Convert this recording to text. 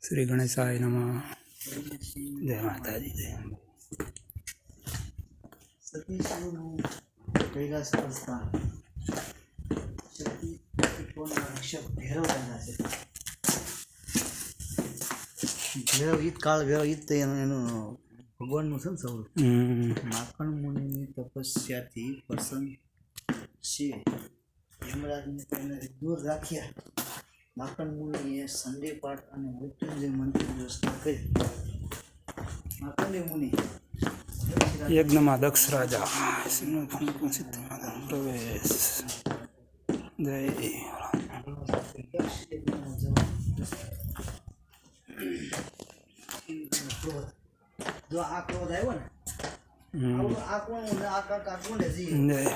શ્રી ગણેશાય નમઃ. જય માતાજી. જય સતીશનું કૈલાસ પ્રસ્થાન શક્તિ નક્ષત્ર ભૈરવ બન્યા છે. ભૈરવ ઈદ કાળ ભૈરવ ઈદ તો એનું ભગવાનનું છે ને સૌરું. માખણ મુનિની તપસ્યાથી પ્રસન્ન છે. યમરાજને તેને દૂર રાખ્યા. માખણ મુનિએ સંડે પાઠ અને મૃત્યુંજય મંત્રની વ્યવસ્થા કરી. માખંડે મુનિ યજ્ઞમાં દક્ષ રાજા પ્રવેશ. જય જો આ ક્રોધ આવ્યો ને આ કોણ આ કોણ જય